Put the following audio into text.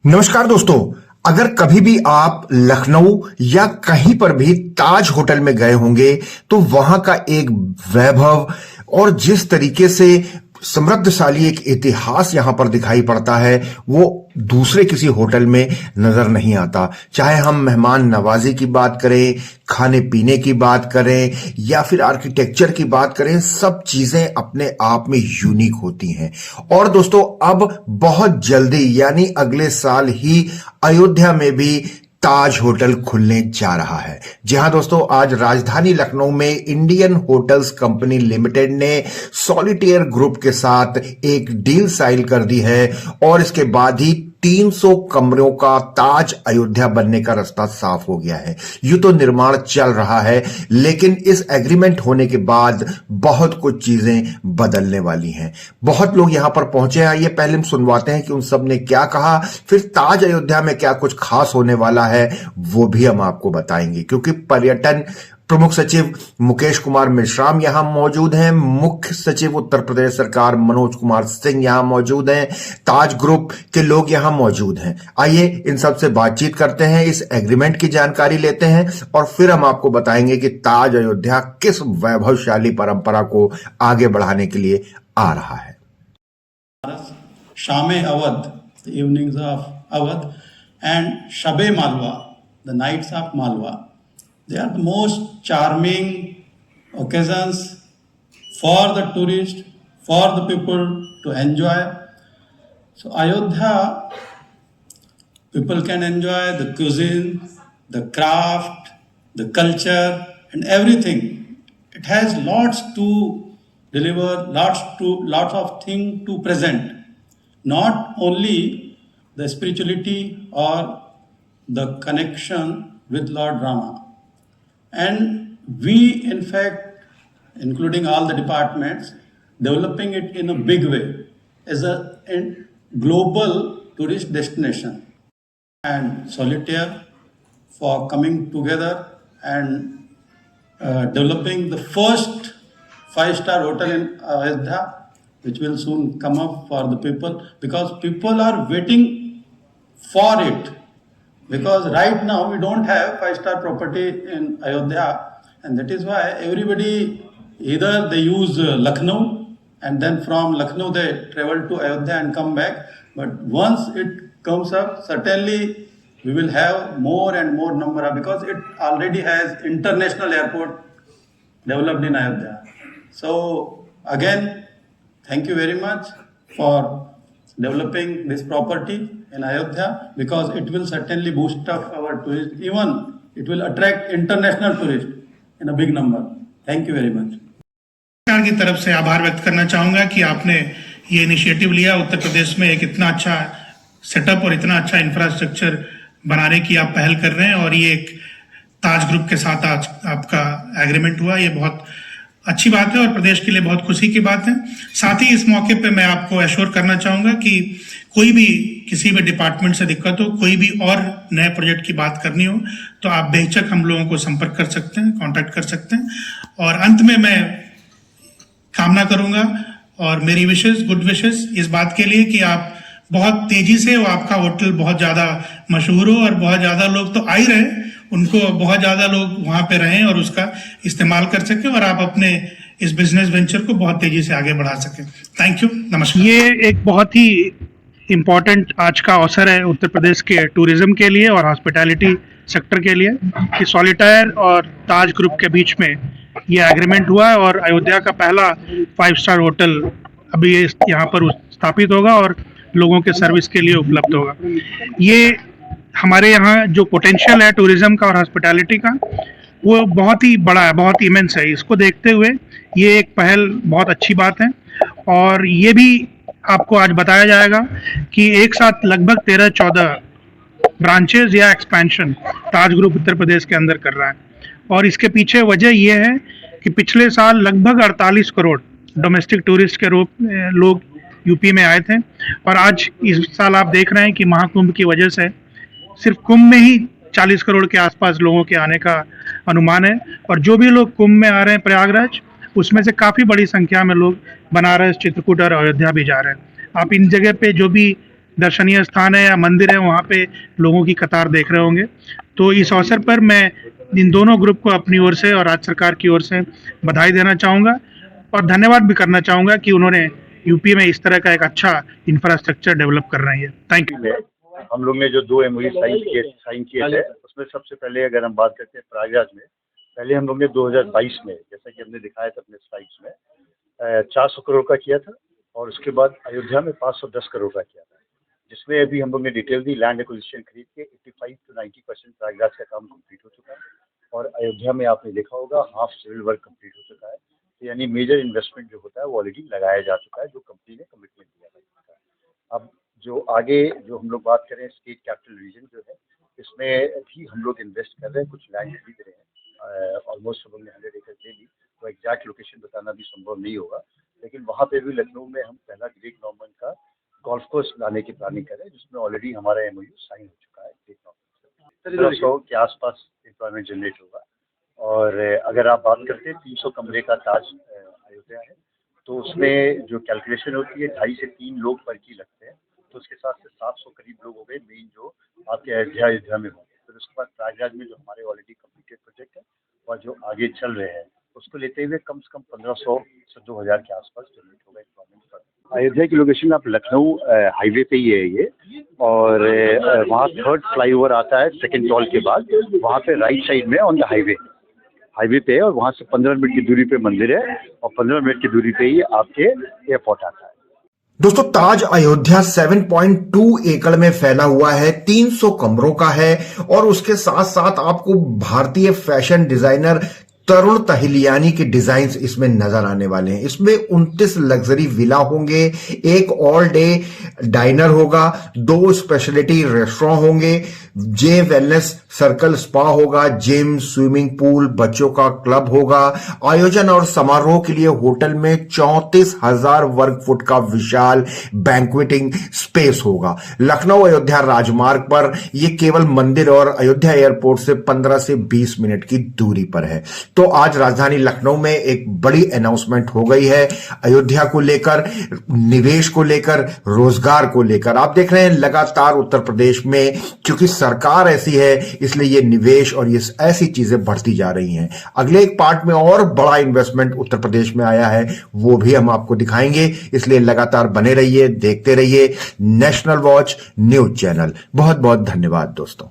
नमस्कार दोस्तों। अगर कभी भी आप लखनऊ या कहीं पर भी ताज होटल में गए होंगे तो वहां का एक वैभव और जिस तरीके से समृद्धशाली एक इतिहास यहां पर दिखाई पड़ता है वो दूसरे किसी होटल में नजर नहीं आता। चाहे हम मेहमान नवाजी की बात करें, खाने पीने की बात करें या फिर आर्किटेक्चर की बात करें, सब चीजें अपने आप में यूनिक होती हैं। और दोस्तों अब बहुत जल्दी यानी अगले साल ही अयोध्या में भी ताज होटल खुलने जा रहा है। जी हां दोस्तों, आज राजधानी लखनऊ में इंडियन होटल्स कंपनी लिमिटेड ने सॉलिटेयर ग्रुप के साथ एक डील साइन कर दी है और इसके बाद ही 300 कमरों का ताज अयोध्या बनने का रास्ता साफ हो गया है। यूं तो निर्माण चल रहा है, लेकिन इस एग्रीमेंट होने के बाद बहुत कुछ चीजें बदलने वाली हैं। बहुत लोग यहां पर पहुंचे हैं। आइए पहले हम सुनवाते हैं कि उन सब ने क्या कहा, फिर ताज अयोध्या में क्या कुछ खास होने वाला है वो भी हम आपको बताएंगे। क्योंकि पर्यटन प्रमुख सचिव मुकेश कुमार मिश्राम यहां मौजूद हैं, मुख्य सचिव उत्तर प्रदेश सरकार मनोज कुमार सिंह यहां मौजूद हैं, ताज ग्रुप के लोग यहां मौजूद हैं। आइए इन सब से बातचीत करते हैं, इस एग्रीमेंट की जानकारी लेते हैं और फिर हम आपको बताएंगे कि ताज अयोध्या किस वैभवशाली परंपरा को आगे बढ़ाने के लिए आ रहा है। शामे Awadh, the evenings of Awadh, and Shabe Malwa, the nights of Malwa. They are the most charming occasions for the tourist, for the people to enjoy. So Ayodhya, people can enjoy the cuisine, the craft, the culture, and everything. It has lots to deliver, lots of things to present. Not only the spirituality or the connection with Lord Rama. And we, in fact, including all the departments, developing it in a big way as a global tourist destination. And Solitaire for coming together and developing the first 5-star hotel in Ayodhya, which will soon come up for the people, because people are waiting for it. Because right now we don't have 5-star property in Ayodhya, and that is why everybody either they use Lucknow and then from Lucknow they travel to Ayodhya and come back. But once it comes up, certainly we will have more and more number, because it already has international airport developed in Ayodhya. So again, thank you very much for developing this property in Ayodhya, because it will certainly boost up our tourism. Even it will attract international tourists in a big number. Thank you very much. सरकार की तरफ से आभार व्यक्त करना चाहूंगा कि आपने ये इनिशिएटिव लिया। उत्तर प्रदेश में एक इतना अच्छा सेटअप और इतना अच्छा इंफ्रास्ट्रक्चर बनाने की आप पहल कर रहे हैं, और ये एक ताज ग्रुप के साथ आज आपका एग्रीमेंट हुआ, ये बहुत अच्छी बात है और प्रदेश के लिए बहुत खुशी की बात है। साथ ही इस मौके पे मैं आपको एश्योर करना चाहूंगा कि कोई भी किसी भी डिपार्टमेंट से दिक्कत हो, कोई भी और नए प्रोजेक्ट की बात करनी हो, तो आप बेहिचक हम लोगों को संपर्क कर सकते हैं, कांटेक्ट कर सकते हैं। और अंत में मैं कामना करूंगा और मेरी विशेष गुड विशेष इस बात के लिए कि आप बहुत तेजी से आपका होटल बहुत ज्यादा मशहूर हो और बहुत ज्यादा लोग तो आ ही रहे, उनको बहुत ज्यादा लोग वहां पे रहें और उसका इस्तेमाल कर सकें और आप अपने इस बिजनेस वेंचर को बहुत तेजी से आगे बढ़ा सकें। थैंक यू, नमस्कार। ये एक बहुत ही इम्पोर्टेंट आज का अवसर है उत्तर प्रदेश के टूरिज्म के लिए और हॉस्पिटैलिटी सेक्टर के लिए कि सॉलिटायर और ताज ग्रुप के बीच में ये एग्रीमेंट हुआ है और अयोध्या का पहला 5-स्टार होटल अभी यहाँ पर स्थापित होगा और लोगों के सर्विस के लिए उपलब्ध होगा। ये हमारे यहाँ जो पोटेंशियल है टूरिज्म का और हॉस्पिटैलिटी का, वो बहुत ही बड़ा है, बहुत इमेंस है। इसको देखते हुए ये एक पहल बहुत अच्छी बात है। और ये भी आपको आज बताया जाएगा कि एक साथ लगभग 13-14 ब्रांचेज या एक्सपेंशन ताज ग्रुप उत्तर प्रदेश के अंदर कर रहा है। और इसके पीछे वजह यह है कि पिछले साल लगभग 48 करोड़ डोमेस्टिक टूरिस्ट के रूप में लोग यूपी में आए थे, और आज इस साल आप देख रहे हैं कि महाकुंभ की वजह से सिर्फ कुंभ में ही 40 करोड़ के आसपास लोगों के आने का अनुमान है। और जो भी लोग कुंभ में आ रहे हैं प्रयागराज, उसमें से काफ़ी बड़ी संख्या में लोग बनारस, चित्रकूट और अयोध्या भी जा रहे हैं। आप इन जगह पे जो भी दर्शनीय स्थान है या मंदिर है, वहाँ पे लोगों की कतार देख रहे होंगे। तो इस अवसर पर मैं इन दोनों ग्रुप को अपनी ओर से और राज्य सरकार की ओर से बधाई देना चाहूँगा और धन्यवाद भी करना चाहूँगा कि उन्होंने यूपी में इस तरह का एक अच्छा इंफ्रास्ट्रक्चर डेवलप कर रही है। Thank you. हम लोग ने जो 2 MOU साइन किए थे, उसमें सबसे पहले अगर हम बात करते हैं प्रयागराज में, पहले हम लोग ने 2022 में, जैसा कि हमने दिखाया था अपने स्लाइड्स में, 400 करोड़ का किया था और उसके बाद अयोध्या में 510 करोड़ का किया था, जिसमें अभी हम लोग ने डिटेल दी। लैंड एक्विजिशन खरीद के 85 to 90% प्रयागराज का काम कंप्लीट हो चुका है और अयोध्या में आपने देखा होगा हाफ सिविल वर्क कंप्लीट हो चुका है। तो यानी मेजर इन्वेस्टमेंट जो होता है वो ऑलरेडी लगाया जा चुका है, जो कंपनी ने कमिटमेंट दिया था। अब जो आगे जो हम लोग बात करें, स्टेट कैपिटल रीजन जो है, इसमें भी हम लोग इन्वेस्ट कर रहे हैं, कुछ लैंड खरीद रहे हैं। ऑलमोस्ट हम लोग ने 100 एकड़ ले ली, तो एग्जैक्ट लोकेशन बताना भी संभव नहीं होगा, लेकिन वहाँ पे भी लखनऊ में हम पहला ग्रेट नॉर्मन का गोल्फ कोर्स लाने की प्लानिंग कर रहे हैं, जिसमें ऑलरेडी हमारा MOU साइन हो चुका है ग्रेट नॉर्मन। 100 के आसपास एम्प्लॉयमेंट जनरेट होगा। और अगर आप बात करते हैं 300 कमरे का ताज अयोध्या है, तो उसमें जो कैलकुलेशन होती है 2.5 से 3 लोग पर की लगते हैं, तो उसके साथ से 700 करीब लोग हो गए मेन जो आपके अयोध्या में होंगे। फिर उसके बाद प्रयागराज में जो हमारे ऑलरेडी कम्प्लीटेड प्रोजेक्ट है और जो आगे चल रहे हैं, उसको लेते हुए कम से कम 1500 से 2000 के आसपास जनरेट होगा एम्प्लॉयमेंट पर। अयोध्या की लोकेशन आप लखनऊ हाईवे पे ही है ये, और वहाँ 3rd फ्लाईओवर आता है 2nd टोल के बाद, वहाँ पे राइट साइड में ऑन द हाईवे पे है, और वहाँ से 15 मिनट की दूरी पे मंदिर है और 15 मिनट की दूरी पे ही आपके एयरपोर्ट आता है। दोस्तों, ताज अयोध्या 7.2 एकड़ में फैला हुआ है, 300 कमरों का है और उसके साथ साथ आपको भारतीय फैशन डिजाइनर तरुण तहिलियानी के डिजाइन्स इसमें नजर आने वाले हैं। इसमें 29 लग्जरी विला होंगे, एक ऑल डे डाइनर होगा, 2 स्पेशलिटी रेस्टोरेंट होंगे, जे वेलनेस सर्कल स्पा होगा, जिम, स्विमिंग पूल, बच्चों का क्लब होगा। आयोजन और समारोह के लिए होटल में 34,000 वर्ग फुट का विशाल बैंक्वेटिंग स्पेस होगा। लखनऊ अयोध्या राजमार्ग पर यह केवल मंदिर और अयोध्या एयरपोर्ट से 15 से 20 मिनट की दूरी पर है। तो आज राजधानी लखनऊ में एक बड़ी अनाउंसमेंट हो गई है अयोध्या को लेकर, निवेश को लेकर, रोजगार को लेकर। आप देख रहे हैं लगातार उत्तर प्रदेश में, क्योंकि सरकार ऐसी है इसलिए ये निवेश और ये ऐसी चीजें बढ़ती जा रही हैं। अगले एक पार्ट में और बड़ा इन्वेस्टमेंट उत्तर प्रदेश में आया है, वो भी हम आपको दिखाएंगे, इसलिए लगातार बने रहिए, देखते रहिए नेशनल वॉच न्यूज चैनल। बहुत बहुत धन्यवाद दोस्तों।